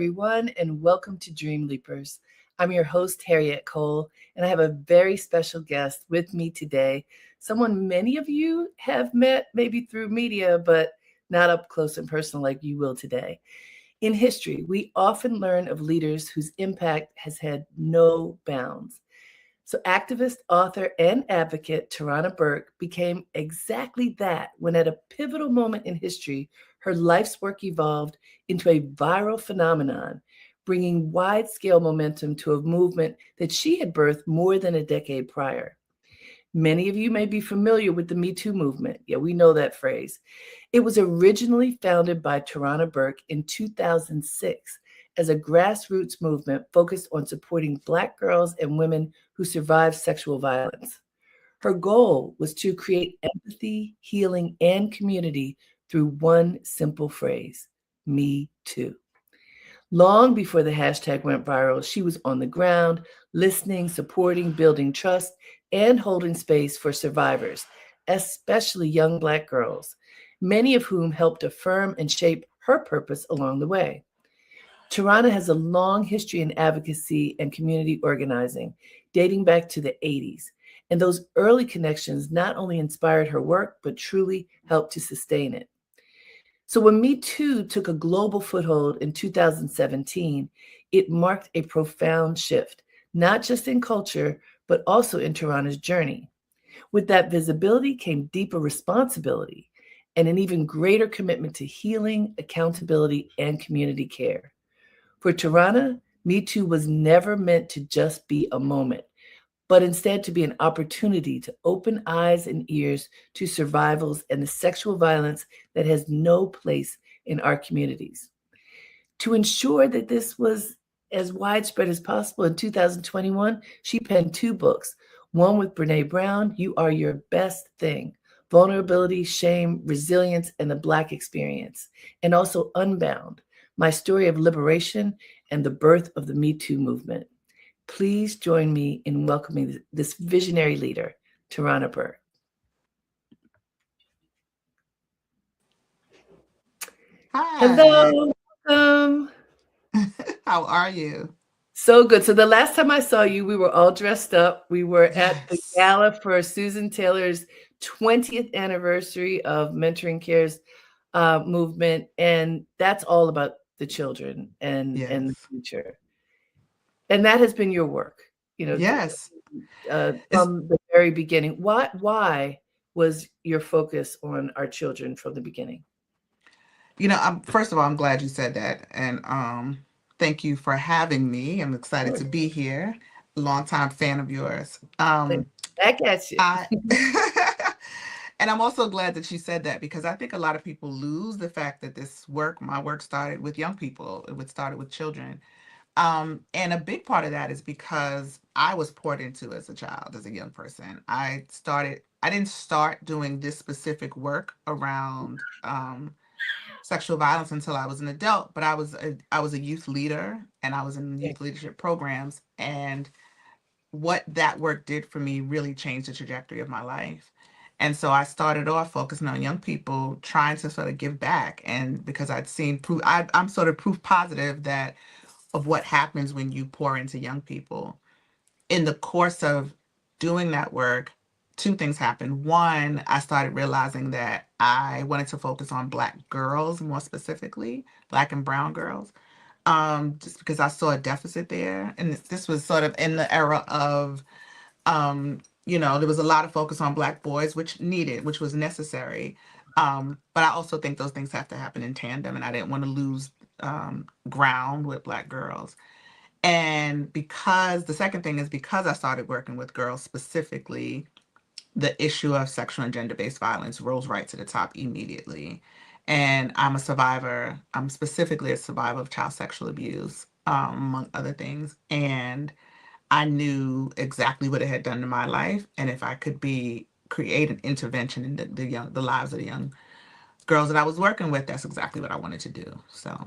everyone, and welcome to Dream Leapers. I'm your host, Harriette Cole, and I have a very special guest with me today, someone many of you have met maybe through media, but not up close and personal like you will today. In history, we often learn of leaders whose impact has had no bounds. So, activist, author, and advocate Tarana Burke became exactly that when, at a pivotal moment in history, her life's work evolved into a viral phenomenon, bringing wide scale momentum to a movement that she had birthed more than a decade prior. Many of you may be familiar with the Me Too movement. Yeah, we know that phrase. It was originally founded by Tarana Burke in 2006 as a grassroots movement focused on supporting Black girls and women who survived sexual violence. Her goal was to create empathy, healing, and community through one simple phrase: Me Too. Long before the hashtag went viral, she was on the ground, listening, supporting, building trust, and holding space for survivors, especially young Black girls, many of whom helped affirm and shape her purpose along the way. Tarana has a long history in advocacy and community organizing, dating back to the 80s. And those early connections not only inspired her work, but truly helped to sustain it. So when Me Too took a global foothold in 2017, it marked a profound shift, not just in culture, but also in Tarana's journey. With that visibility came deeper responsibility and an even greater commitment to healing, accountability, and community care. For Tarana, Me Too was never meant to just be a moment, but instead to be an opportunity to open eyes and ears to survivals and the sexual violence that has no place in our communities. To ensure that this was as widespread as possible in 2021, she penned two books, one with Brene Brown, You Are Your Best Thing, Vulnerability, Shame, Resilience, and the Black Experience, and also Unbound, My Story of Liberation and the Birth of the Me Too Movement. Please join me in welcoming this visionary leader, Tarana Burke. Hi. Hello, welcome. How are you? So good. So the last time I saw you, we were all dressed up. We were at the Yes. gala for Susan Taylor's 20th anniversary of Mentoring Cares movement, and that's all about the children and the Yes. future. And that has been your work, you know, Yes. It's, from the very beginning. Why was your focus on our children from the beginning? I'm first of all, I'm glad you said that. And thank you for having me. I'm excited to Sure. be here. Longtime fan of yours. Back at you. I and I'm also glad that you said that because I think a lot of people lose the fact that my work started with young people. It would started with children. And a big part of that is because I was poured into as a child, as a young person. I didn't start doing this specific work around sexual violence until I was an adult, but I was a youth leader and I was in Yeah. youth leadership programs. And what that work did for me really changed the trajectory of my life. And so I started off focusing on young people, trying to sort of give back. And because I'd seen proof, I'm sort of proof positive that of what happens when you pour into young people. In the course of doing that work, two things happened. One, I started realizing that I wanted to focus on Black girls more specifically, Black and brown girls, just because I saw a deficit there. And this was sort of in the era of, there was a lot of focus on Black boys, which was necessary. But I also think those things have to happen in tandem, and I didn't want to lose ground with Black girls. And because the second thing is because I started working with girls specifically, the issue of sexual and gender based violence rose right to the top immediately. And I'm a survivor. I'm specifically a survivor of child sexual abuse, among other things. And I knew exactly what it had done to my life. And if I could create an intervention in the lives of the young girls that I was working with, that's exactly what I wanted to do. So,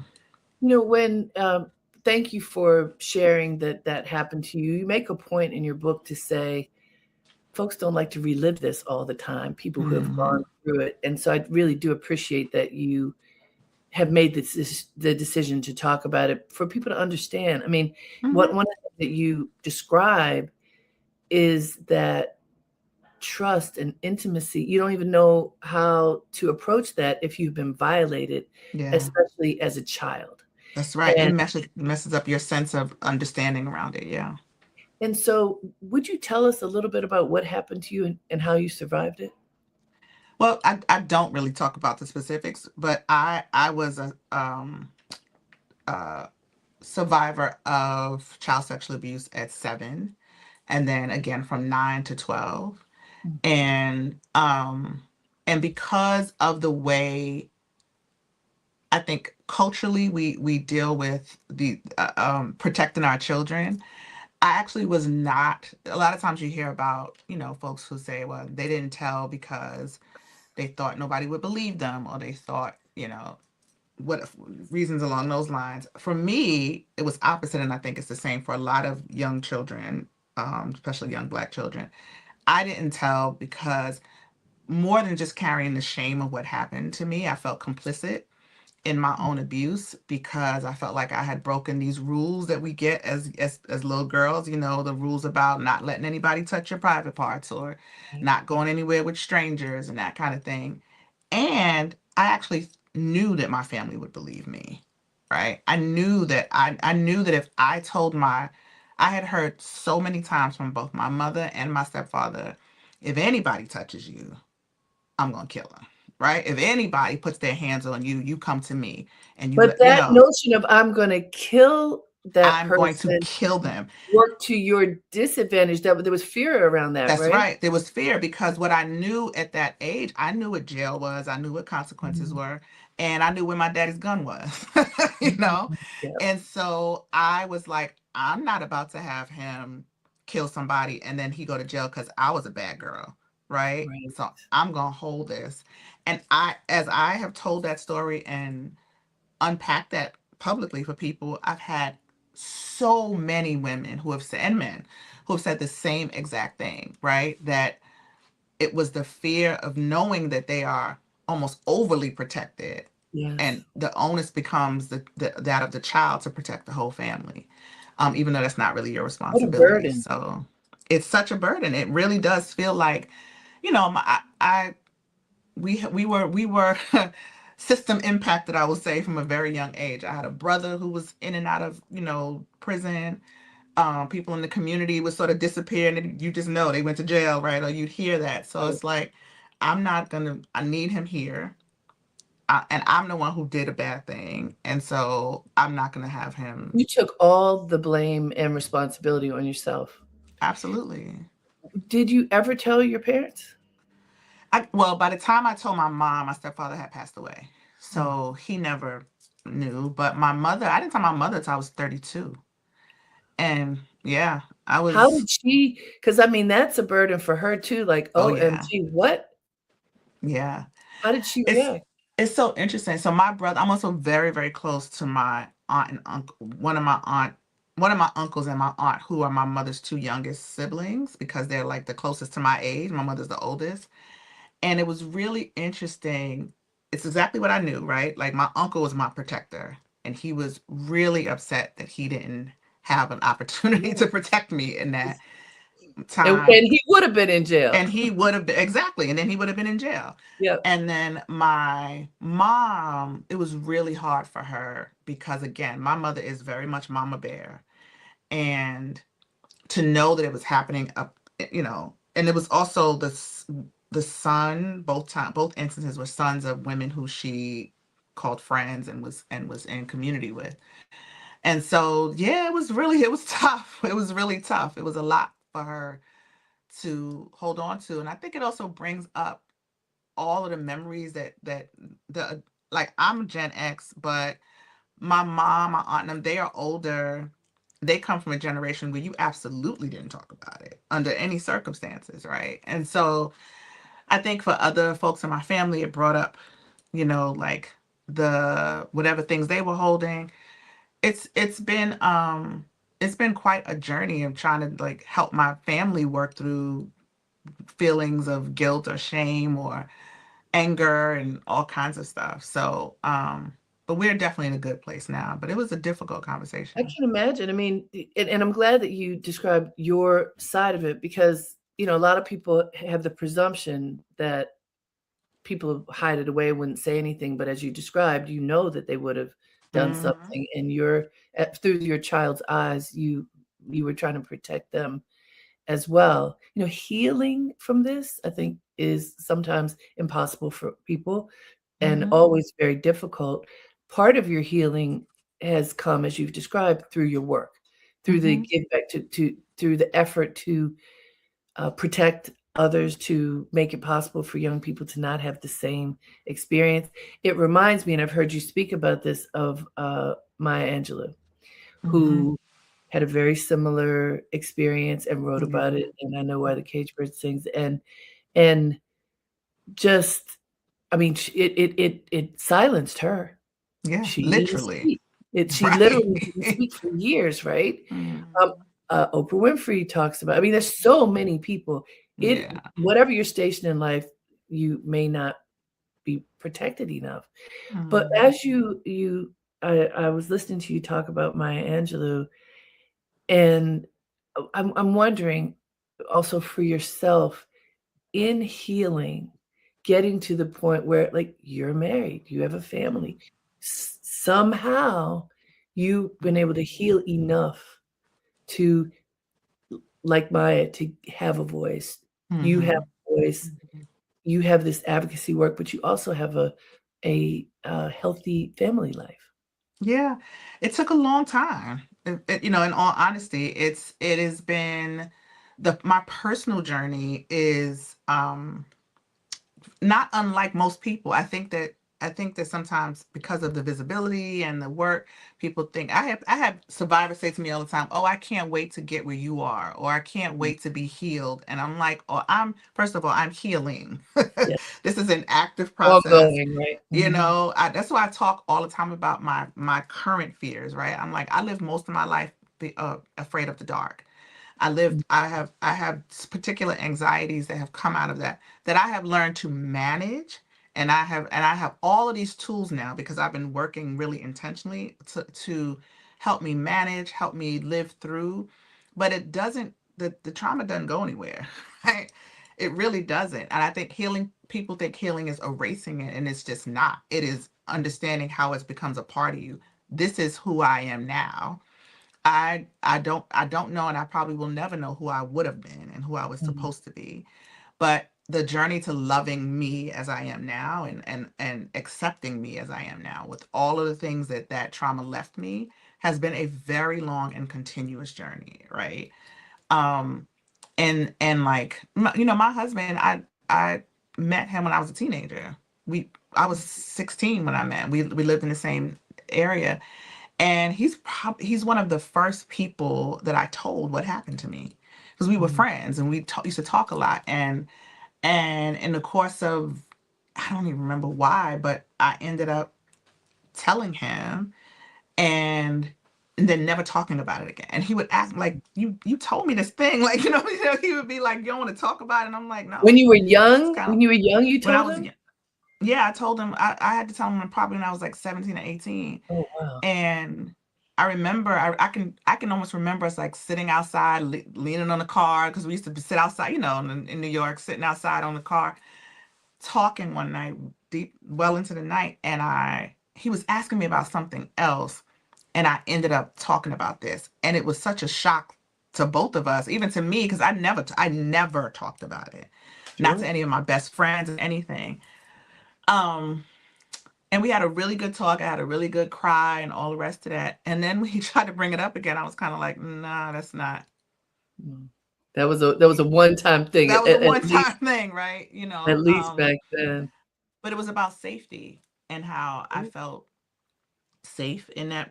When thank you for sharing that happened to you. You make a point in your book to say folks don't like to relive this all the time, people who have mhm. gone through it. And so I really do appreciate that you have made the decision to talk about it for people to understand. I mean, what Mhm. one of the things that you describe is that trust and intimacy, you don't even know how to approach that if you've been violated, Yeah, especially as a child. that's right. It And messes up your sense of understanding around it. Yeah. and so would you tell us a little bit about what happened to you and how you survived it? Well, I don't really talk about the specifics, but I was a survivor of child sexual abuse at 7, and then again from 9 to 12. Mm. And because of the way I think culturally we deal with the protecting our children, I actually was not. A lot of times you hear about, folks who say, well, they didn't tell because they thought nobody would believe them, or they thought, what reasons along those lines. For me, it was opposite, and I think it's the same for a lot of young children, especially young Black children. I didn't tell because more than just carrying the shame of what happened to me, I felt complicit in my own abuse because I felt like I had broken these rules that we get as little girls, the rules about not letting anybody touch your private parts, or Right. not going anywhere with strangers and that kind of thing. And I actually knew that my family would believe me, right? I knew that if I told I had heard so many times from both my mother and my stepfather, if anybody touches you, I'm gonna kill them. Right? If anybody puts their hands on you, you come to me, and you But let that notion of I'm gonna kill that I'm going to person kill them. worked to your disadvantage. That there was fear around that, That's right? right. There was fear because what I knew at that age, I knew what jail was, I knew what consequences Mhm. were, and I knew where my daddy's gun was, you know? Mhm. Yeah, And so I was like, I'm not about to have him kill somebody and then he go to jail because I was a bad girl, right? right. So I'm gonna hold this. And as I have told that story and unpack that publicly for people, I've had so many women who have said, and men who have said the same exact thing, right? That it was the fear of knowing that they are almost overly protected, and Yes. the onus becomes that of the child to protect the whole family, even though that's not really your What a responsibility. burden. So it's such a burden. It really does feel like, I we were system impacted, I will say, from a very young age. I had a brother who was in and out of, prison. People in the community would sort of disappear, and you just know they went to jail, right? Or you'd hear that. So Right. it's like, I need him here. And I'm the one who did a bad thing. And so I'm not gonna have him. You took all the blame and responsibility on yourself. Absolutely. Did you ever tell your parents? Well, by the time I told my mom, my stepfather had passed away. Mm. So he never knew. But my mother, I didn't tell my mother till I was 32. And yeah, I How was, did she? Because I mean, that's a burden for her too, like, oh yeah, "OMG, what?" yeah. How did she It's react? it's so interesting. So my brother, I'm also very, very close to my aunt and uncle. One of my uncles and my aunt, who are my mother's two youngest siblings, because they're like the closest to my age. My mother's the oldest. And it was really interesting. It's exactly what I knew, right? Like my uncle was my protector, and he was really upset that he didn't have an opportunity Yeah. to protect me in that And time. he would have been in jail. And he would have been, exactly, and then he would have been in jail. Yep. And then my mom, it was really hard for her because, again, my mother is very much mama bear. And to know that it was happening up, and it was also the son, both instances were sons of women who she called friends and was in community with. And so yeah, it was tough. It was really tough. It was a lot for her to hold on to. And I think it also brings up all of the memories that the like, I'm Gen X, but my mom, my aunt, and them, they are older. They come from a generation where you absolutely didn't talk about it under any circumstances, right? And so I think for other folks in my family, it brought up, like the whatever things they were holding. It's been quite a journey of trying to like help my family work through feelings of guilt or shame or anger and all kinds of stuff. So but we're definitely in a good place now. But it was a difficult I conversation. can imagine. I mean, and I'm glad that you described your side of it because, a lot of people have the presumption that people hide it away, wouldn't say anything, but as you described, that they would have done Hmm. something, and through your child's eyes, you were trying to protect them as well. Healing from this, I think, is sometimes impossible for people and Hmm. always very difficult. Part of your healing has come, as you've described, through your work, through the Hmm. give back through the effort to protect others, to make it possible for young people to not have the same experience. It reminds me, and I've heard you speak about this, of Maya Angelou, Hmm. who had a very similar experience and wrote about Yeah. it, and I Know Why the Cage Bird Sings, and just, I mean, it silenced her. Yeah, She didn't literally. speak. She literally Right. didn't speak for years, right? Um, Mhm. Oprah Winfrey talks about, I mean, there's so many people. Yeah. Whatever your station in life, you may not be protected enough. But Mhm. as I was listening to you talk about Maya Angelou, and I'm wondering also for yourself in healing, getting to the point where, like, you're married, you have a family. Somehow you've been able to heal enough to, like Maya, to have a voice. You have Mhm. a voice, you have this advocacy work, but you also have a healthy family life. Yeah, it took a long time. In all honesty, it has been my personal journey is not unlike most people. I think that sometimes because of the visibility and the work, people think I have survivors say to me all the time, "Oh, I can't wait to get where you are," or "I can't Mm, wait to be healed." And I'm like, "Oh, I'm first of all, I'm healing. yeah, This is an active process." ongoing, right? Mhm. That's why I talk all the time about my current fears, right? I'm like, I lived most of my life afraid of the dark. Mm, I have particular anxieties that have come out of that I have learned to manage, and I have all of these tools now because I've been working really intentionally to help me manage, help me live through, but it doesn't the trauma doesn't go anywhere. Right? It really doesn't. And I think people think healing is erasing it, and it's just not. It is understanding how it becomes a part of you. This is who I am now. I don't know, and I probably will never know who I would have been and who I was mhm, supposed to be. But the journey to loving me as I am now, and accepting me as I am now with all of the things that trauma left me, has been a very long and continuous journey, right? Um and like my husband, I met him when I was a teenager. We I was 16 when I met. We lived in the same area, and he's one of the first people that I told what happened to me, because we were mhm, friends and used to talk a lot. And in the course of, I don't even remember why, but I ended up telling him, and then never talking about it again. And he would ask, like, you told me this thing, like, he would be like, "You don't want to talk about it?" And I'm like, When "No." you were It's young kind of when you were young, you when I told was him? young. Yeah, I told him. I had to tell him probably when I was like 17 or 18. Oh, wow. And I remember, I can almost remember us like sitting outside, leaning on the car, because we used to sit outside, in New York, sitting outside on the car, talking one night, deep, well into the night, and he was asking me about something else, and I ended up talking about this, and it was such a shock to both of us, even to me, because I never talked about it, not to Sure. any of my best friends or anything. Um, and we had a really good talk. I had a really good cry and all the rest of that. And then when he tried to bring it up again, I was kind of like, nah, that's not. Mm. That was a one-time thing, That was a at one least time thing, right? back then. But it was about safety and how I Sure. felt safe in that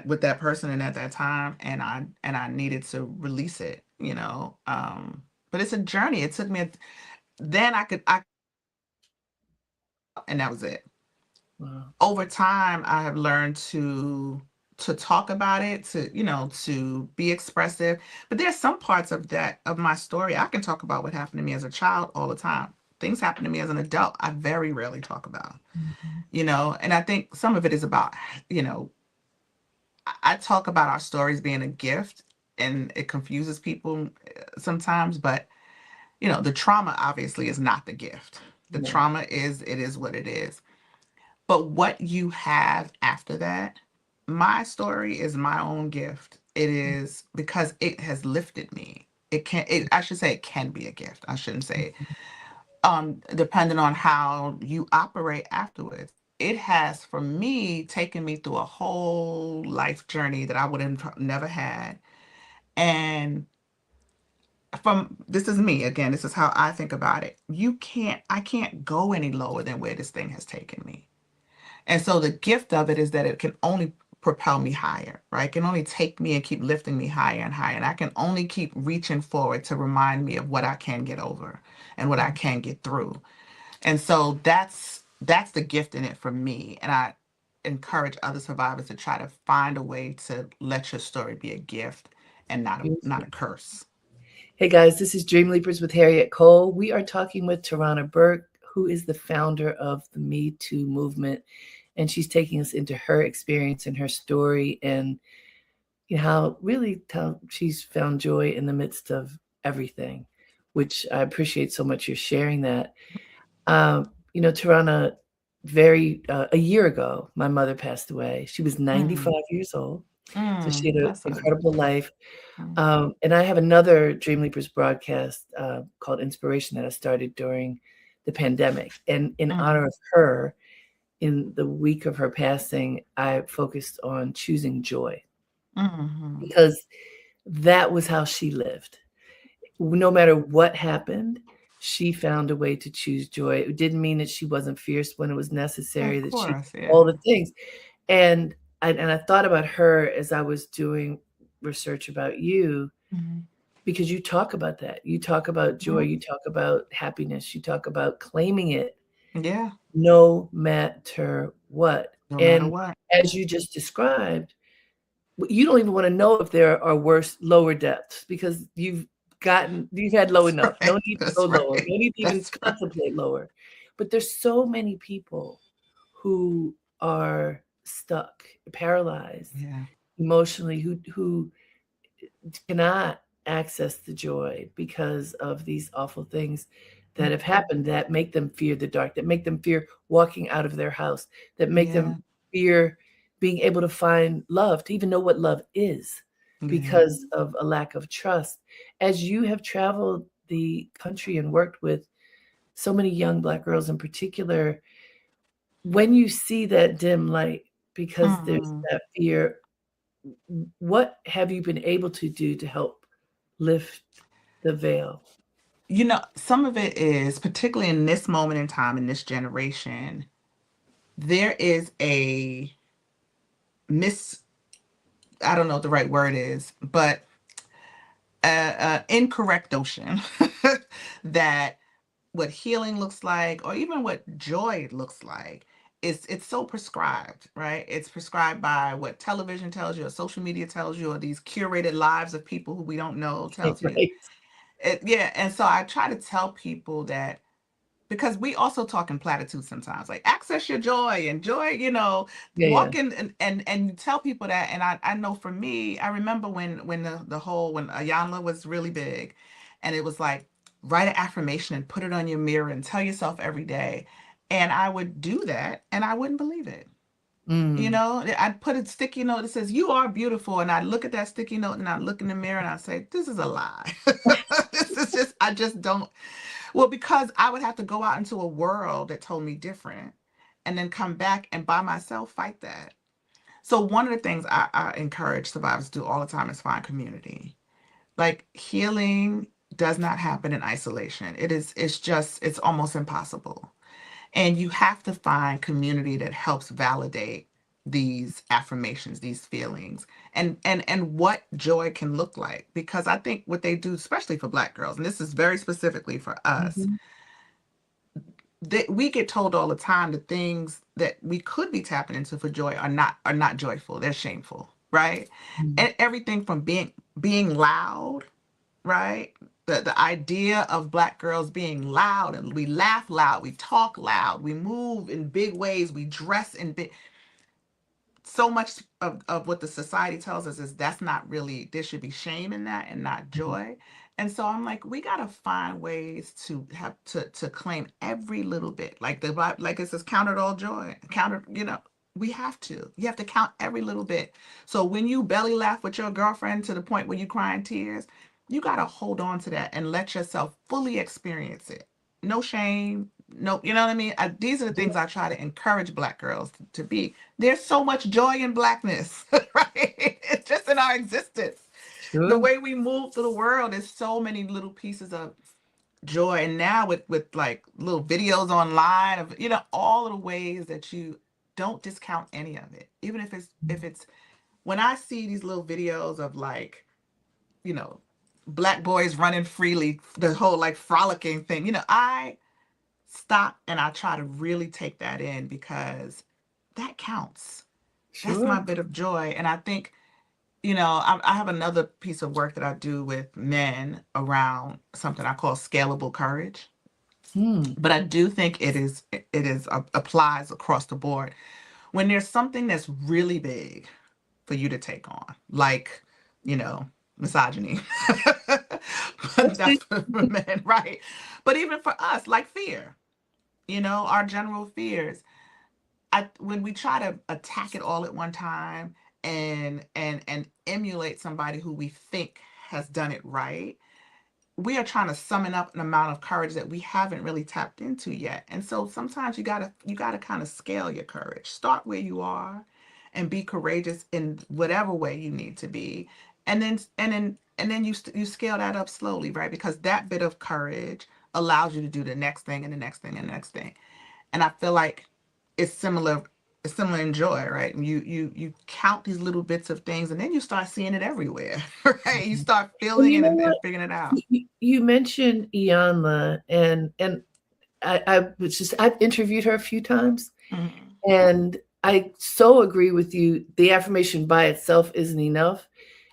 with that person and at that time, and I needed to release it. But it's a journey. It took me then I and that was it. Wow. Over time, I have learned to talk about it, to be expressive. But there's some parts of my story I can talk about what happened to me as a child all the time. things happen to me as an adult I very rarely talk about, Mhm. and I think some of it is about, you know, I talk about our stories being a gift, and it confuses people sometimes, but the trauma obviously is not the gift. The No. trauma is, it is what it is. But what you have after that, my story is my own gift. It is because it has lifted me. I should say it can be a gift. I shouldn't say it. Depending on how you operate afterwards. It has, for me, taken me through a whole life journey that I would have never had. And from this is me again, this is how I think about it. I can't go any lower than where this thing has taken me. And so the gift of it is that it can only propel me higher, right? It can only take me and keep lifting me higher and higher. And I can only keep reaching forward to remind me of what I can get over and what I can get through. And so that's the gift in it for me. And I encourage other survivors to try to find a way to let your story be a gift and not a Beautiful. curse. Hey guys, this is Dream Leapers with Harriette Cole. We are talking with Tarana Burke, who is the founder of the Me Too movement, and she's taking us into her experience and her story, and how she's found joy in the midst of everything, which I appreciate so much. You're sharing that. Tarana, a year ago, my mother passed away. She was 95 Mm, years old, so she had an bless her. incredible life. Mm, And I have another Dream Leapers broadcast called Inspiration that I started during the pandemic. And in honor mm, of her, in the week of her passing, I focused on choosing joy mm, because that was how she lived. No matter what happened, she found a way to choose joy. It didn't mean that she wasn't fierce when it was necessary, of that she course, all yeah. the things. And I thought about her as I was doing research about you, Mm, because you talk about that. You talk about joy, mhm. you talk about happiness, you talk about claiming it Yeah, no matter what. no matter And what. as you just described, you don't even want to know if there are worse, lower depths because you've had low That's enough. No right. need to go That's lower. right. No need to even That's right. contemplate lower. But there's so many people who are stuck, paralyzed Yeah. emotionally, who cannot access the joy because of these awful things that have Mhm. happened that make them fear the dark, that make them fear walking out of their house, that make them Yeah. fear being able to find love, to even know what love is Yeah. because of a lack of trust. As you have traveled the country and worked with so many young Black girls in particular, when you see that dim light because there's Mhm. that fear, what have you been able to do to help lift the veil? Some of it is, particularly in this moment in time, in this generation, there is a mis, I don't know what the right word is, but incorrect notion that what healing looks like, or even what joy looks like, it's so prescribed, right? It's prescribed by what television tells you, or social media tells you, or these curated lives of people who we don't know tells you. Right. Yeah, and so I try to tell people that, because we also talk in platitudes sometimes, like access your joy and joy, Yeah, yeah. walk in, and you tell people that. And I know for me, I remember when the whole, when Ayanla was really big, and it was like, write an affirmation and put it on your mirror and tell yourself every day. And I would do that and I wouldn't believe it. Mm. I'd put a sticky note that says, "You are beautiful." And I'd look at that sticky note and I'd look in the mirror and I'd say, "This is a lie." This is just, I just don't. Well, because I would have to go out into a world that told me different, and then come back and by myself fight that. So one of the things I encourage survivors to do all the time is find community. Like, healing does not happen in isolation. It's almost impossible. And you have to find community that helps validate these affirmations, these feelings, and what joy can look like. Because I think what they do, especially for Black girls, and this is very specifically for us, Mhm. that we get told all the time the things that we could be tapping into for joy are not joyful. They're shameful, right? Mm. And everything from being loud, right? the idea of Black girls being loud, and we laugh loud, we talk loud, we move in big ways, we dress in big, so much of what the society tells us is that's not really, there should be shame in that and not joy. And so I'm like, we got to find ways to have to claim every little bit, like like it says, count it all joy, count it, you have to count every little bit. So when you belly laugh with your girlfriend to the point where you cry in tears, you got to hold on to that and let yourself fully experience it. No shame, no, you know what I mean? These are the things I try to encourage Black girls to be. There's so much joy in Blackness, right? It's just in our existence. The Sure. way we move through the world is so many little pieces of joy. And now with like little videos online of, all of the ways that you don't discount any of it. Even if it's when I see these little videos of like, you know, Black boys running freely, the whole like frolicking thing, I stop and I try to really take that in because that counts. That's my Sure. bit of joy. And I think, I have another piece of work that I do with men around something I call scalable courage. Hmm. But I do think it is applies across the board. When there's something that's really big for you to take on, like, you know, misogyny. But That's that's it. for men, right? But even for us, like fear, our general fears. When we try to attack it all at one time and emulate somebody who we think has done it right, we are trying to summon up an amount of courage that we haven't really tapped into yet. And so sometimes you gotta kind of scale your courage. Start where you are and be courageous in whatever way you need to be. And then you scale that up slowly, right? Because that bit of courage allows you to do the next thing and the next thing and the next thing. And I feel like it's similar it's similar in joy, right? And you count these little bits of things and then you start seeing it everywhere, right? You start And feeling you it know and what? figuring it out. You mentioned Iyanla, and I've interviewed her a few times, Mhm. and I so agree with you. The affirmation by itself isn't enough.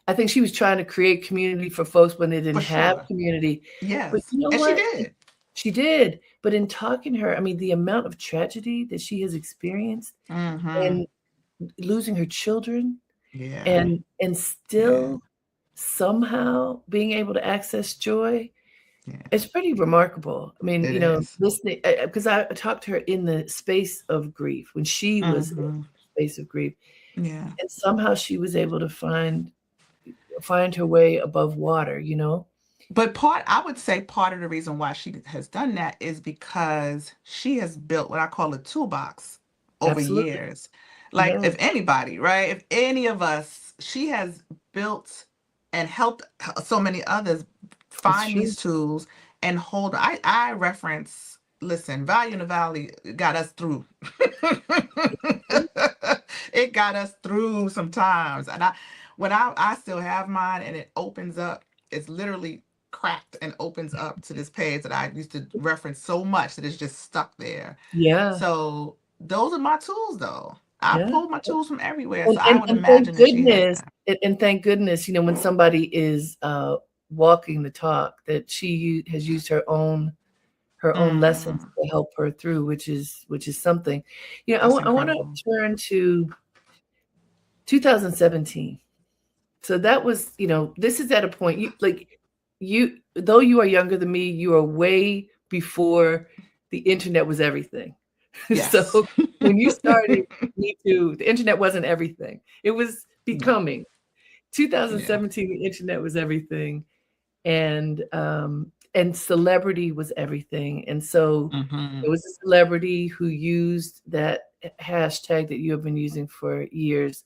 I think she was trying to create community for folks when they didn't For have sure. community. But Yes. you know And she what? did. She did. But in talking to her, I mean, the amount of tragedy that she has experienced Hmm. and losing her children Yeah. and Yeah. still somehow being able to access joy, Yeah. it's pretty remarkable. I mean, It is. listening because I talked to her in the space of grief when she was in Hmm. the space of grief, Yeah. and somehow she was able to find her way above water, you know? But I would say part of the reason why she has done that is because she has built what I call a toolbox over Absolutely. years. Like Yeah, if anybody, right? If any of us, she has built and helped so many others it's find true. these tools and hold. I reference, listen, Value in the Valley got us through. It got us through sometimes. And I still have mine and it opens up, it's literally cracked and opens up to this page that I used to reference so much that it's just stuck there. Yeah, So those are my tools though. I yeah. pulled my tools from everywhere. And So I and would and thank imagine that she has goodness that. and thank goodness, when somebody is, walking the talk, that she has used her own lessons Hmm. to help her through, which is something. That's I wanna incredible. turn to 2017. So that was, this is at a point though you are younger than me, you are way before the internet was everything. Yes. So when you started Me Too, the internet wasn't everything. It was No. becoming. Yeah. 2017, the internet was everything, and celebrity was everything. And so Hmm. there was a celebrity who used that hashtag that you have been using for years,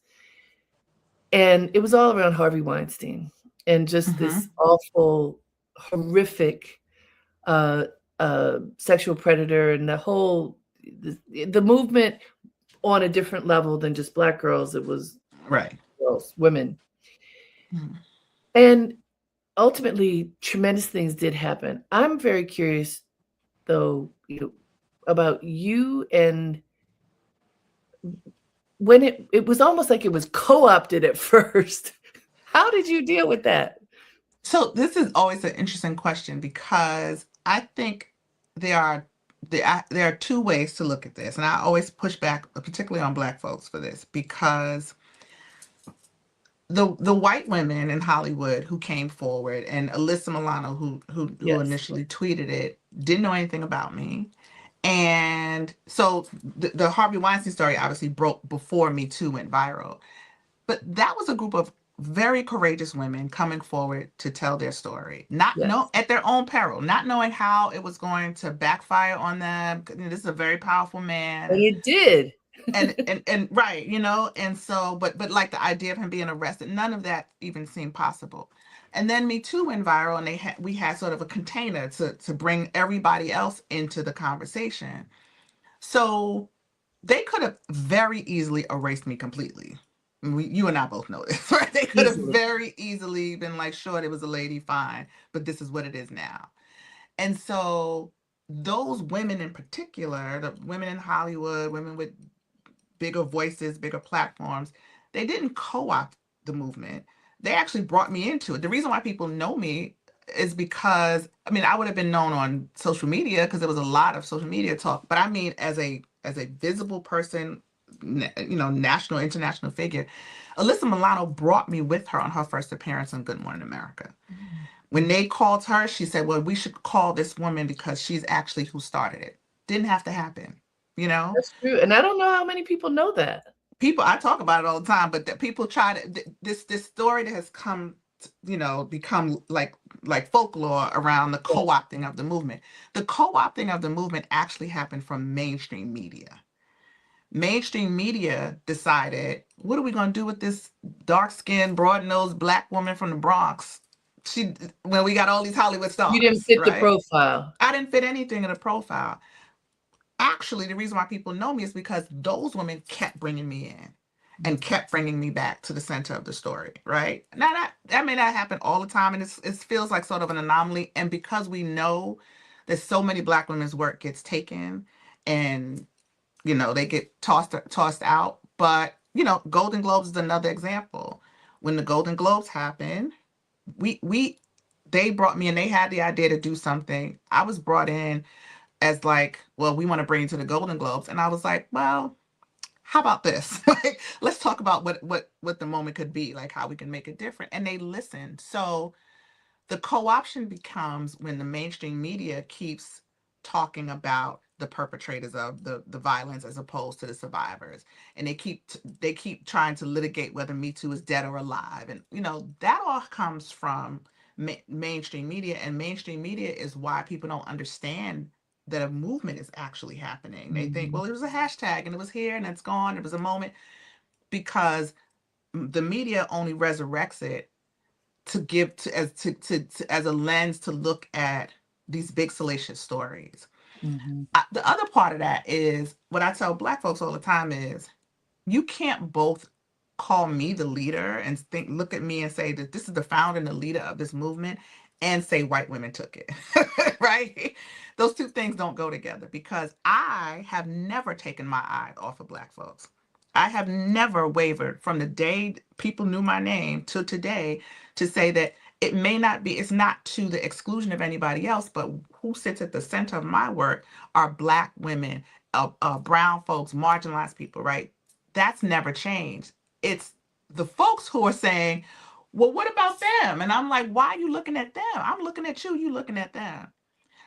and it was all around Harvey Weinstein and just this Hmm. awful, horrific, uh, sexual predator, and the movement on a different level than just Black girls. It was Right. girls, women, Mhm. and ultimately, tremendous things did happen. I'm very curious, though, about you, and when it was almost like it was co-opted at first. How did you deal with that? So this is always an interesting question because I think there are there are two ways to look at this, and I always push back, particularly on Black folks, for this because the white women in Hollywood who came forward and Alyssa Milano who Yes. initially tweeted it didn't know anything about me. And so the Harvey Weinstein story obviously broke before Me Too went viral. But that was a group of very courageous women coming forward to tell their story, not know Yes. at their own peril, not knowing how it was going to backfire on them. This is a very powerful man, But it did. and right, and so, but like the idea of him being arrested, none of that even seemed possible. And then Me Too went viral, and we had sort of a container to bring everybody else into the conversation. So they could have very easily erased me completely. You and I both know this, right? They could have Easily. very easily been like, sure, it was a lady, fine, but this is what it is now. And so those women in particular, the women in Hollywood, women with bigger voices, bigger platforms, they didn't co-opt the movement. They actually brought me into it. The reason why people know me is because I mean I would have been known on social media because there was a lot of social media talk, but I mean as a visible person, national, international figure, Alyssa Milano brought me with her on her first appearance on Good Morning America. When they called her, she said, "Well, we should call this woman because she's actually who started it." Didn't have to happen, you know That's true. And I don't know how many people know that. people I talk about it all the time, but that people try to this story that has come become like folklore around the Yes. co-opting of the movement. The co-opting of the movement actually happened from mainstream media. Mainstream media decided, what are we going to do with this dark-skinned, broad-nosed black woman from the Bronx? She When we got all these Hollywood You didn't stars, fit the right? profile. I didn't fit anything in the profile. Actually, the reason why people know me is because those women kept bringing me in and kept bringing me back to the center of the story, right? Now that may not happen all the time, and it feels like sort of an anomaly. And because we know that so many Black women's work gets taken, and they get tossed out. But Golden Globes is another example. When the Golden Globes happened, we they brought me and they had the idea to do something. I was brought in as like, well, we want to bring you to the Golden Globes. And I was like, well, how about this? Like, let's talk about what the moment could be, like how we can make it different. And they listened. So the co-option becomes when the mainstream media keeps talking about the perpetrators of the violence as opposed to the survivors, and they keep trying to litigate whether Me Too is dead or alive. And that all comes from mainstream media, and mainstream media is why people don't understand that a movement is actually happening. They think, Mhm. well, it was a hashtag and it was here and it's gone, it was a moment, because the media only resurrects it to give to as a lens to look at these big salacious stories. Mhm. The other part of that is what I tell Black folks all the time is, you can't both call me the leader and look at me and say that this is the founder and the leader of this movement, and say white women took it. Right? Those two things don't go together, because I have never taken my eye off of Black folks. I have never wavered from the day people knew my name to today to say that it's not to the exclusion of anybody else, but who sits at the center of my work are Black women, brown folks, marginalized people, right? That's never changed. It's the folks who are saying, well, what about them? And I'm like, why are you looking at them? I'm looking at you, you looking at them.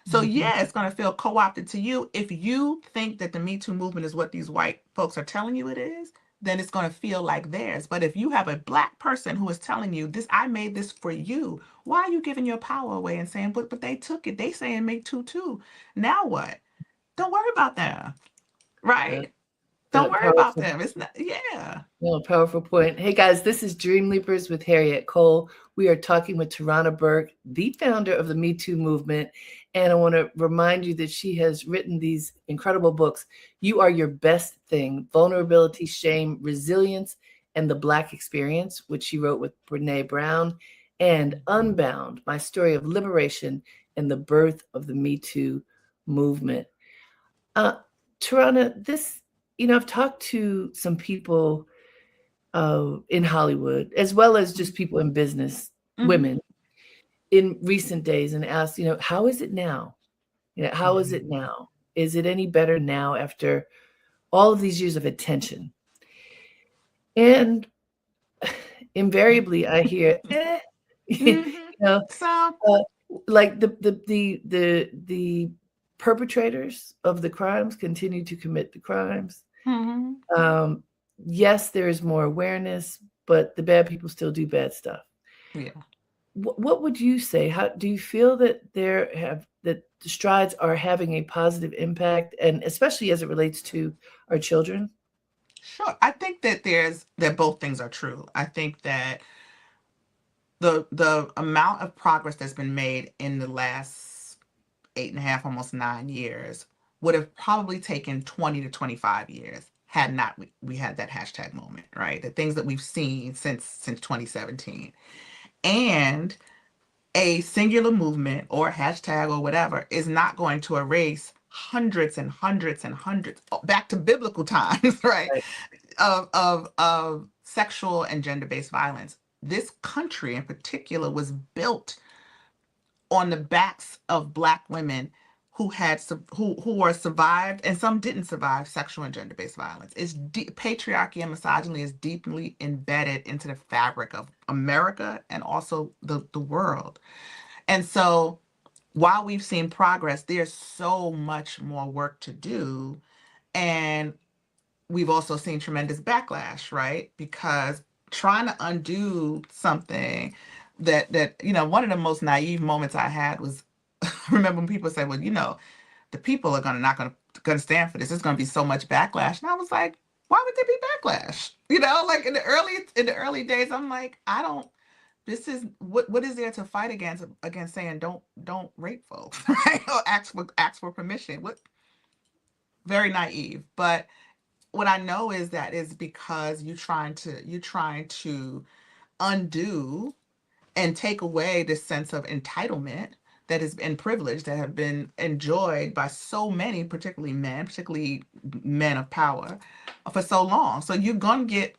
So Mhm. yeah, it's going to feel co-opted to you. If you think that the Me Too movement is what these white folks are telling you it is, then it's going to feel like theirs. But if you have a Black person who is telling you this, I made this for you, why are you giving your power away and saying, but they took it? They saying Me Too too. Now what? Don't worry about them, That right? Don't that worry about powerful. them. It's not, yeah. No, powerful point. Hey guys, this is Dream Leapers with Harriette Cole. We are talking with Tarana Burke, the founder of the Me Too movement. And I want to remind you that she has written these incredible books. You Are Your Best Thing: Vulnerability, Shame, Resilience, and the Black Experience, which she wrote with Brene Brown, and Unbound: My Story of Liberation and the Birth of the Me Too movement. Uh, Tarana, I've talked to some people in Hollywood, as well as just people in business, Hmm. women. in recent days and ask, how is it now? How is it Mhm. now? Is it any better now after all of these years of attention? And invariably, I hear, you Mhm. know, So, uh, like the perpetrators of the crimes continue to commit the crimes. mhm. Um, yes, there is more awareness, but the bad people still do bad stuff. Yeah. What would you say? How do you feel that that the strides are having a positive impact, and especially as it relates to our children? Sure. I think that both things are true. I think that the amount of progress that's been made in the last 8.5, almost 9 years, would have probably taken 20 to 25 years had not we had that hashtag moment, right? The things that we've seen since 2017. And a singular movement or hashtag or whatever is not going to erase hundreds and hundreds and hundreds back to biblical times, right? Right. Of sexual and gender-based violence. This country in particular was built on the backs of Black women who were survived, and some didn't survive, sexual and gender-based violence. Patriarchy and misogyny is deeply embedded into the fabric of America and also the world. And so while we've seen progress, there's so much more work to do. And we've also seen tremendous backlash, right? Because trying to undo something one of the most naive moments I had was I remember when people said, well, the people are gonna stand for this. There's gonna be so much backlash. And I was like, why would there be backlash? Like in the early days, I'm like, I don't this is what is there to fight against saying don't rape folks, right? Or ask for permission. What Very naive. But what I know is that is because you're trying to undo and take away this sense of entitlement that has been privilege that have been enjoyed by so many, particularly men of power, for so long. So you're gonna get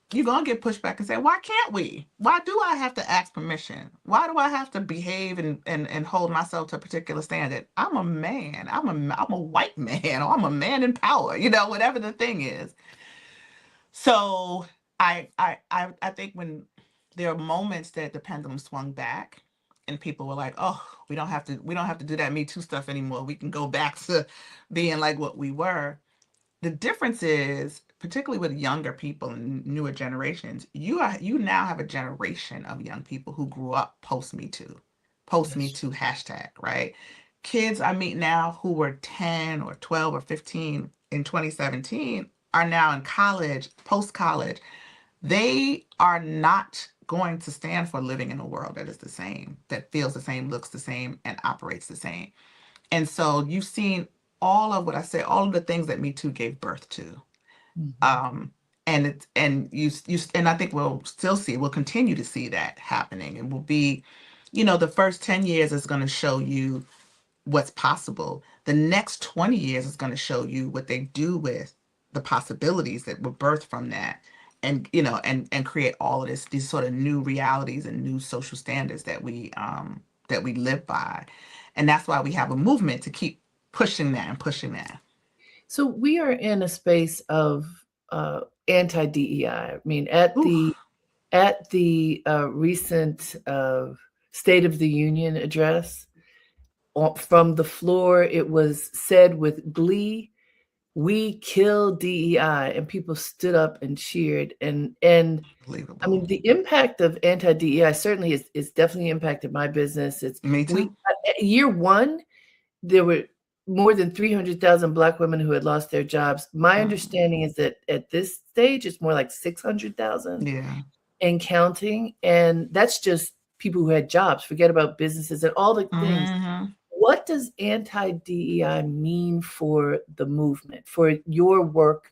pushed back and say, why can't we? Why do I have to ask permission? Why do I have to behave and hold myself to a particular standard? I'm a man. I'm a white man, or I'm a man in power. Whatever the thing is. So I think when there are moments that the pendulum swung back and people were like, oh, we don't have to do that Me Too stuff anymore. We can go back to being like what we were. The difference is, particularly with younger people and newer generations, you now have a generation of young people who grew up post Me That's Too hashtag, right? Kids I meet now who were 10 or 12 or 15 in 2017 are now in college, post college. They are not going to stand for living in a world that is the same, that feels the same, looks the same, and operates the same. And so you've seen all of the things that Me Too gave birth to. mhm. Um, and I think we'll continue to see that happening. And will be, the first 10 years is going to show you what's possible. The next 20 years is going to show you what they do with the possibilities that were birthed from that, and create all of these sort of new realities and new social standards that we live by. And that's why we have a movement to keep pushing that and pushing that. So we are in a space of anti DEI. I mean, Oof. at the recent State of the Union address, from the floor, it was said with glee, "We kill DEI," and people stood up and cheered. And I Unbelievable. mean, the impact of anti DEI certainly is definitely impacted my business. It's Me too. year one, there were more than 300,000 Black women who had lost their jobs. My Mm. understanding is that at this stage, it's more like 600,000 Yeah. and counting. And that's just people who had jobs. Forget about businesses and all the things. Hmm. What does anti DEI mean for the movement, for your work,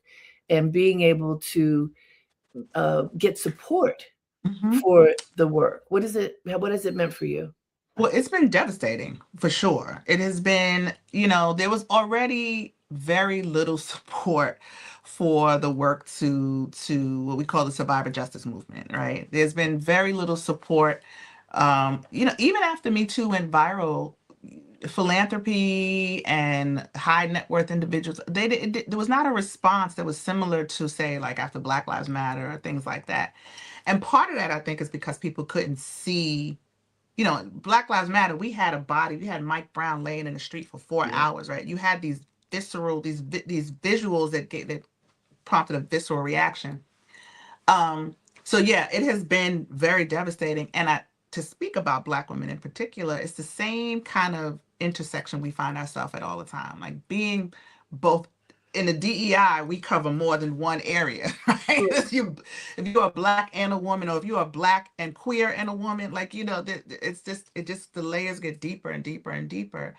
and being able to get support Hmm. for the work? What has it meant for you? Well, it's been devastating for sure. It has been, there was already very little support for the work to what we call the survivor justice movement, right? There's been very little support Even after Me Too went viral, philanthropy and high net worth individuals, there was not a response that was similar to, say, like after Black Lives Matter or things like that. And part of that, I think, is because people couldn't see, Black Lives Matter, we had a body, we had Mike Brown laying in the street for 4 hours, right? You had these visceral, these visuals that prompted a visceral reaction. So yeah, it has been very devastating. And to speak about Black women in particular, it's the same kind of intersection we find ourselves at all the time. Like being both in the DEI, we cover more than one area, right? If you're a Black and a woman, or if you're a Black and queer and a woman, like, it just the layers get deeper and deeper and deeper.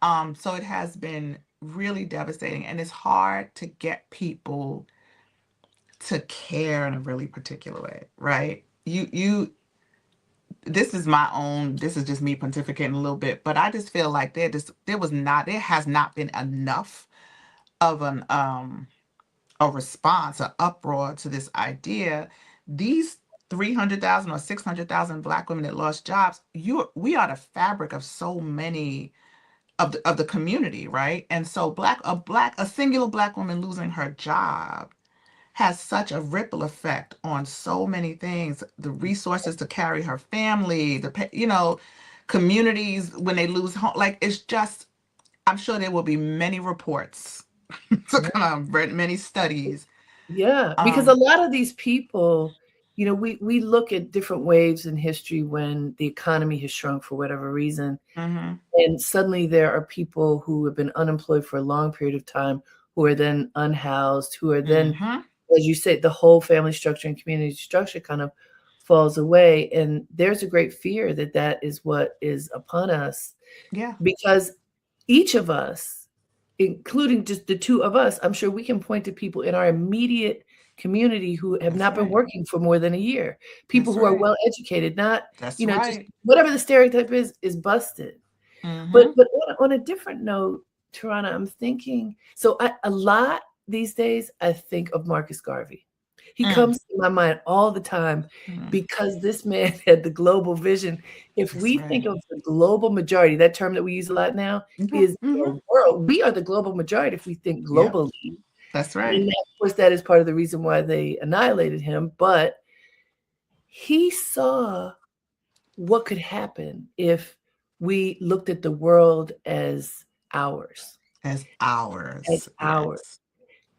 So it has been really devastating, and it's hard to get people to care in a really particular way, right? This is just me pontificating a little bit, but I just feel like there has not been enough of a response, an uproar to this idea. These 300,000 or 600,000 Black women that lost jobs, we are the fabric of so many of the community, right? And so a singular Black woman losing her job has such a ripple effect on so many things. The resources to carry her family, communities when they lose home. Like, it's just, I'm sure there will be many reports to Yeah. come out, many studies. Yeah, because a Um, lot of these people, we look at different waves in history when the economy has shrunk for whatever reason, mhm, and suddenly there are people who have been unemployed for a long period of time, who are then unhoused, who are then, mhm, as you said, the whole family structure and community structure kind of falls away. And there's a great fear that that is what is upon us, yeah, because each of us, including just the two of us, I'm sure we can point to people in our immediate community who have that's not been right. working for more than a year. People That's who are right. well educated, not, That's just right. whatever the stereotype is busted. But Mhm, on a different note, Tarana, I'm thinking, so a lot these days I think of Marcus Garvey. He mm, comes to my mind all the time mm, because this man had the global vision. If that's we right. think of the global majority, that term that we use a lot now Mhm, is mhm, the world. We are the global majority if we think yep, globally. that's right. And of course, that is part of the reason why they annihilated him. But he saw what could happen if we looked at the world as ours, As as ours, ours. yes.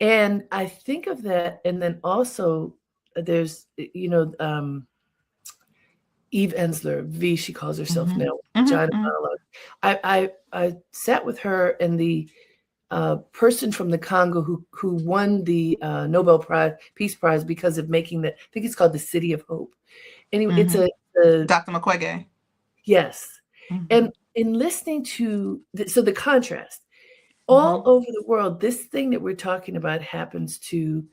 And I think of that, and then also there's, Eve Ensler, V, she calls herself Mhm, now, mhm, Vagina mhm, Monologue. I sat with her and the person from the Congo who won the Nobel Prize, Peace Prize, because of making I think it's called the City of Hope. Anyway, it's mhm. a Dr. McQuagge. yes. And Mhm, in listening to so the contrast, all mhm, over the world, this thing that we're talking about happens to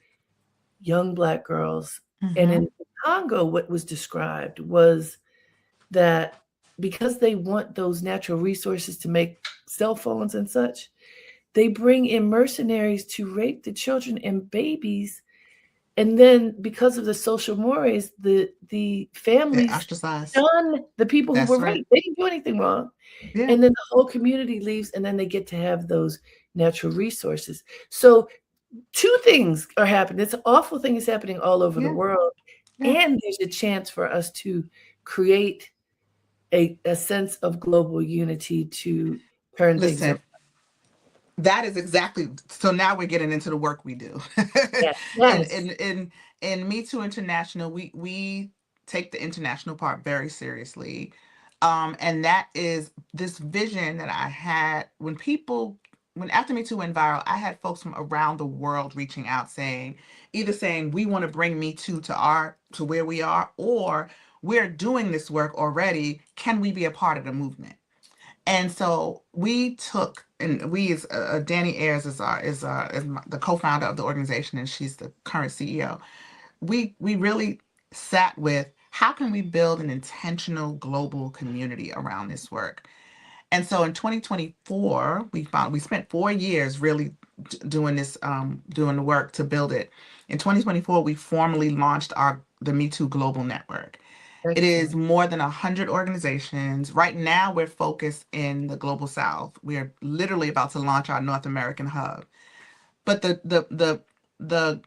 young Black girls. And mhm. in Congo, what was described was that because they want those natural resources to make cell phones and such, they bring in mercenaries to rape the children and babies. And then because of the social mores, the They're families ostracized. shun the people who That's were right. raped. They didn't do anything wrong. Yeah, And then the whole community leaves, and then they get to have those natural resources. So two things are happening. This awful thing is happening all over the yeah, world, yeah. and there's a chance for us to create a sense of global unity to turn things around. Listen, that is exactly, so now we're getting into the work we do. Yes, in yes. in in in Me Too International, we take the international part very seriously. And that is this vision that I had when after Me Too went viral, I had folks from around the world reaching out either saying we want to bring Me Too to where we are, or we're doing this work already. Can we be a part of the movement? And so we took, and we is Danny Ayers is the co-founder of the organization, and she's the current CEO. We really sat with, how can we build an intentional global community around this work? And so in 2024, we spent 4 years really doing doing the work to build it. In 2024, we formally launched the Me Too Global Network. It is Excellent. more than 100 organizations. Right now, we're focused in the Global South. We are literally about to launch our North American hub. But the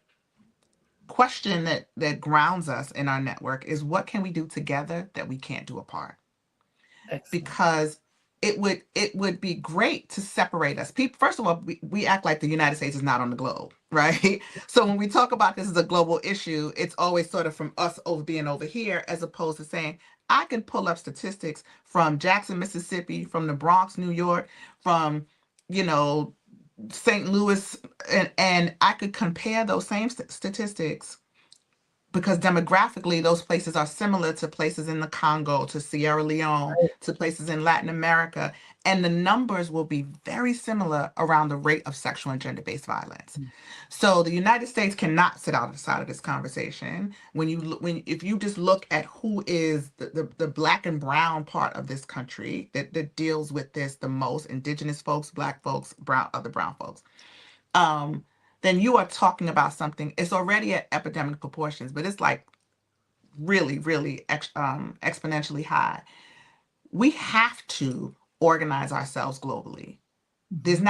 question that grounds us in our network is, what can we do together that we can't do apart? Excellent. Because it would be great to separate us. People, first of all, we act like the United States is not on the globe, right? So when we talk about this as a global issue, it's always sort of from us over being over here, as opposed to saying, I can pull up statistics from Jackson, Mississippi, from the Bronx, New York, from, you know, St. Louis, and I could compare those same statistics, because demographically those places are similar to places in the Congo, to Sierra Leone, Right. to places in Latin America, and the numbers will be very similar around the rate of sexual and gender-based violence. So the United States cannot sit out of the side of this conversation. If you just look at who is the black and brown part of this country that deals with this the most, indigenous folks, black folks, other brown folks, um, then you are talking about something. It's already at epidemic proportions, but it's like really, really exponentially high. We have to organize ourselves globally. Mhm. There's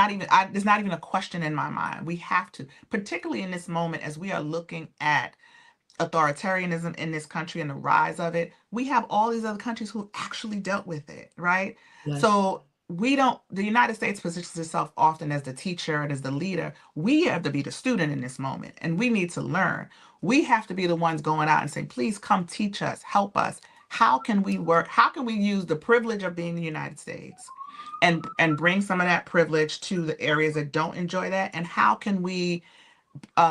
not even a question in my mind. We have to, particularly in this moment as we are looking at authoritarianism in this country and the rise of it. We have all these other countries who actually dealt with it, right? Yes. So the United States positions itself often as the teacher and as the leader. We have to be the student in this moment, and we need to learn. We have to be the ones going out and saying, please come teach us, help us. How can we work? How can we use the privilege of being the United States and bring some of that privilege to the areas that don't enjoy that? And how can we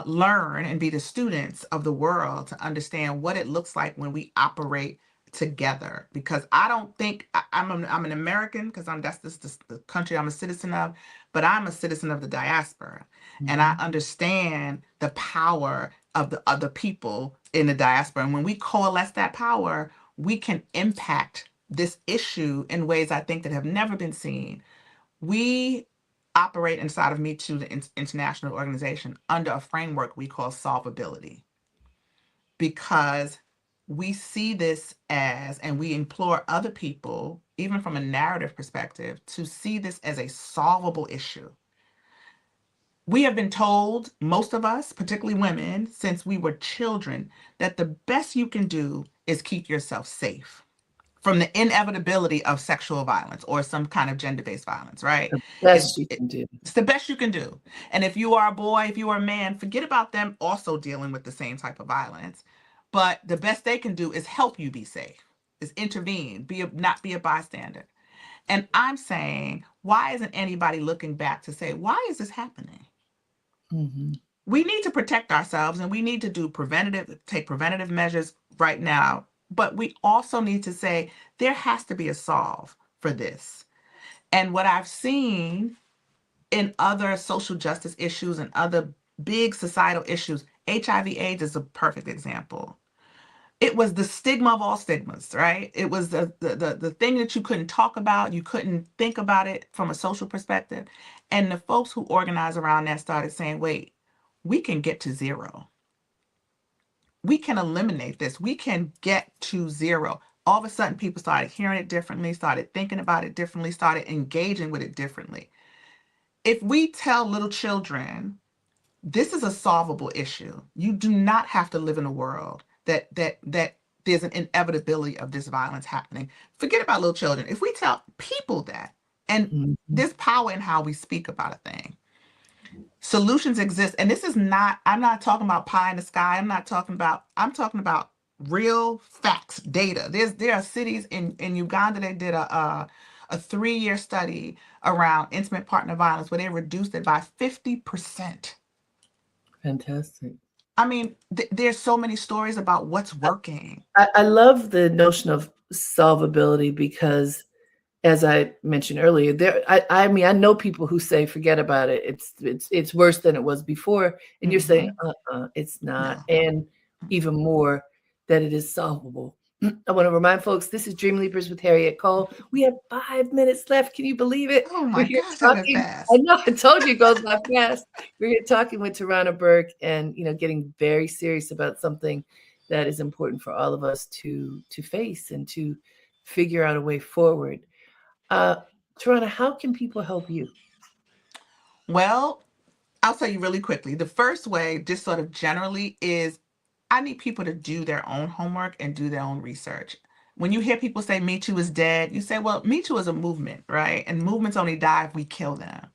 learn and be the students of the world to understand what it looks like when we operate together? Because I don't think I'm an American, because that's just the country I'm a citizen of, but I'm a citizen of the diaspora, and I Mhm. understand the power of the other people in the diaspora. And when we coalesce that power, we can impact this issue in ways I think that have never been seen. We operate inside of Me Too, the international organization, under a framework we call solvability, because we see this as, and we implore other people, even from a narrative perspective, to see this as a solvable issue. We have been told, most of us, particularly women, since we were children, that the best you can do is keep yourself safe from the inevitability of sexual violence or some kind of gender-based violence, right? The It's, best you it- can do. it's the best you can do. And if you are a boy, if you are a man, forget about them also dealing with the same type of violence. But the best they can do is help you be safe, is intervene, not be a bystander. And I'm saying, why isn't anybody looking back to say, why is this happening? Mhm. We need to protect ourselves, and we need to take preventative measures right now. But we also need to say there has to be a solve for this. And what I've seen in other social justice issues and other big societal issues, HIV/AIDS is a perfect example. It was the stigma of all stigmas, right? It was the thing that you couldn't talk about, you couldn't think about it from a social perspective. And the folks who organized around that started saying, wait, we can get to zero. We can eliminate this. We can get to zero. All of a sudden, people started hearing it differently, started thinking about it differently, started engaging with it differently. If we tell little children, this is a solvable issue, you do not have to live in a world that there's an inevitability of this violence happening. Forget about little children. If we tell people that, and Mhm. there's power in how we speak about a thing. Solutions exist. And this is not, I'm not talking about pie in the sky. I'm talking about real facts, data. There are cities in Uganda that did a 3-year study around intimate partner violence where they reduced it by 50%. Fantastic. I mean, there's so many stories about what's working. I love the notion of solvability because, as I mentioned earlier, I mean, I know people who say, "Forget about it. It's worse than it was before," and you're saying, Hmm. it's not," No. and even more, that it is solvable. I wanna remind folks, this is Dream Leapers with Harriette Cole. We have 5 minutes left. Can you believe it? Oh We're my here gosh, that went talking. I fast. know, I told you it goes by fast. We're here talking with Tarana Burke and, getting very serious about something that is important for all of us to face and to figure out a way forward. Uh, Tarana, how can people help you? Well, I'll tell you really quickly. The first way, just sort of generally, is I need people to do their own homework and do their own research. When you hear people say Me Too is dead, you say, well, Me Too is a movement, right? And movements only die if we kill them.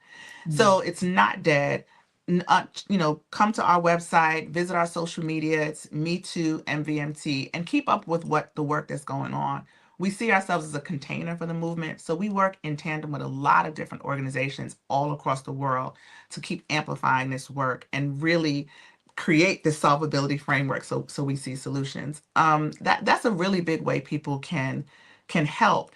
Mm, So it's not dead. Come to our website, visit our social media. It's Me Too MVMT, and keep up with what the work that's going on. We see ourselves as a container for the movement. So we work in tandem with a lot of different organizations all across the world to keep amplifying this work and really create this solvability framework so we see solutions. That's a really big way people can help.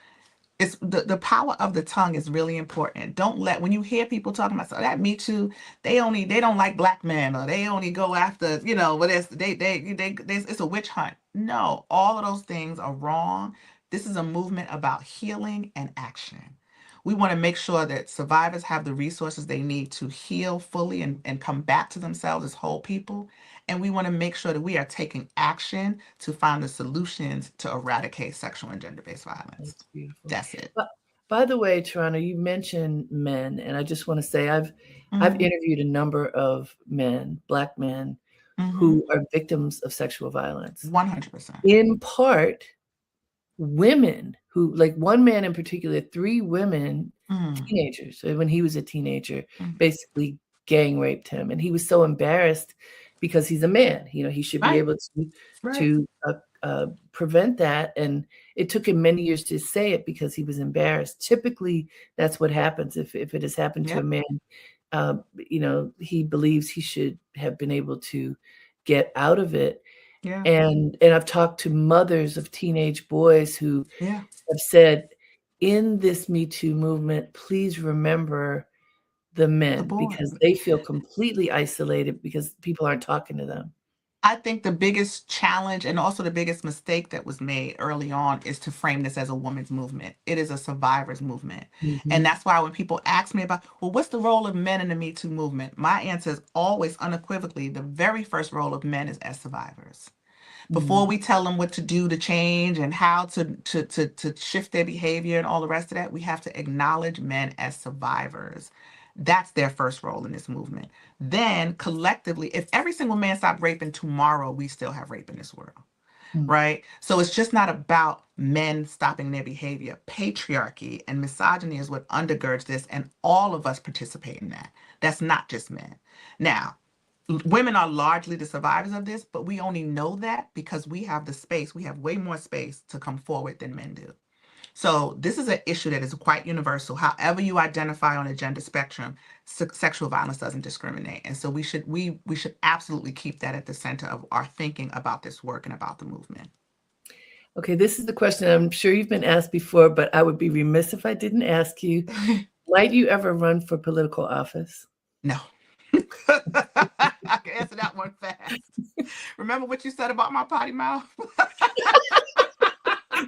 It's the power of the tongue is really important. Don't let when you hear people talking about, so that Me Too, they don't like black men, or they only go after, what is it's a witch hunt. No, all of those things are wrong. This is a movement about healing and action. We want to make sure that survivors have the resources they need to heal fully and come back to themselves as whole people. And we want to make sure that we are taking action to find the solutions to eradicate sexual and gender-based violence. that's beautiful. That's it. But by the way, Tarana, you mentioned men, and I just want to say I've Mm-hmm. interviewed a number of men, Black men, Mm-hmm. who are victims of sexual violence. 100%. In part, women who, like one man in particular, three women, Mm. teenagers, when he was a teenager, Mm. basically gang raped him, and he was so embarrassed because he's a man. He should be Right. able Right. to prevent that, and it took him many years to say it because he was embarrassed. Typically, that's what happens if it has happened to a Yep. man. He believes he should have been able to get out of it. Yeah. And I've talked to mothers of teenage boys who Yeah. have said, in this Me Too movement, please remember the The men, boy. because they feel completely isolated because people aren't talking to them. I think the biggest challenge and also the biggest mistake that was made early on is to frame this as a women's movement. It is a survivors movement. And Mhm. that's why when people ask me about, well, what's the role of men in the Me Too movement? My answer is always unequivocally the very first role of men is as survivors. Before Mm. we tell them what to do to change and how to shift their behavior and all the rest of that, we have to acknowledge men as survivors. That's their first role in this movement. Then collectively, if every single man stopped raping tomorrow, we still have rape in this world. Mm. Right? So it's just not about men stopping their behavior. Patriarchy and misogyny is what undergirds this, and all of us participate in that. That's not just men. Now, women are largely the survivors of this, but we only know that because we have the space. We have way more space to come forward than men do. So this is an issue that is quite universal. However you identify on a gender spectrum, sexual violence doesn't discriminate, and so we should absolutely keep that at the center of our thinking about this work and about the movement. Okay, this is the question I'm sure you've been asked before, but I would be remiss if I didn't ask you. Might you ever run for political office? No. I can answer that one fast. Remember what you said about my potty mouth?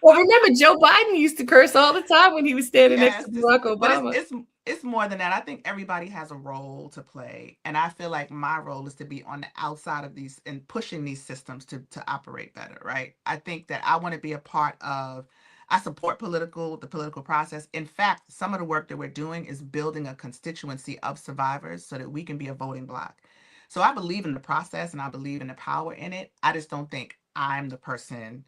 Well, remember, Joe Biden used to curse all the time when he was standing next Yes, to Barack but it's Obama. it's it's more than that. I think everybody has a role to play, and I feel like my role is to be on the outside of these and pushing these systems to operate better, right? I think that I want to be a part of. I support the political process. In fact, some of the work that we're doing is building a constituency of survivors so that we can be a voting bloc. So I believe in the process and I believe in the power in it. I just don't think I'm the person.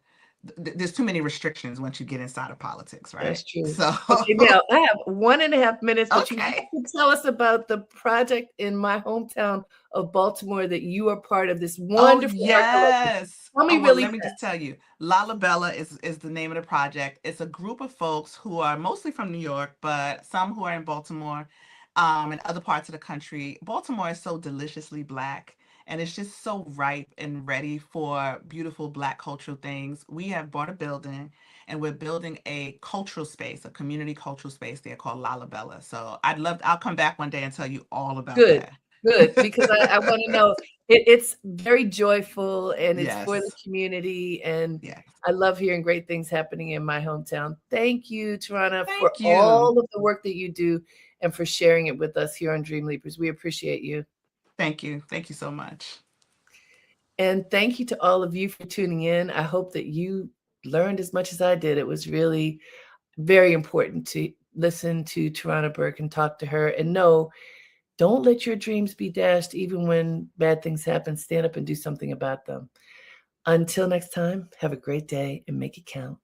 There's too many restrictions once you get inside of politics, That's right? true. So, Okay, now I have 1.5 minutes, but you have okay. to tell us about the project in my hometown of Baltimore that you are part of, this Oh, wonderful art collective. yes. Tell me Oh, well, really let me fast. just tell you, Lalabella is the name of the project. It's a group of folks who are mostly from New York, but some who are in Baltimore, and other parts of the country. Baltimore is so deliciously Black, and it's just so ripe and ready for beautiful Black cultural things. We have bought a building, and we're building a cultural space, a community cultural space there called Lalabella. So I'll come back one day and tell you all about Good, that. good, because I want to know. It's very joyful and it's for the Yes. community. And Yes. I love hearing great things happening in my hometown. Thank you, Tarana, for Thank you. all of the work that you do and for sharing it with us here on Dream Leapers. We appreciate you. Thank you. Thank you so much. And thank you to all of you for tuning in. I hope that you learned as much as I did. It was really very important to listen to Tarana Burke and talk to her, and know, don't let your dreams be dashed even when bad things happen. Stand up and do something about them. Until next time, have a great day and make it count.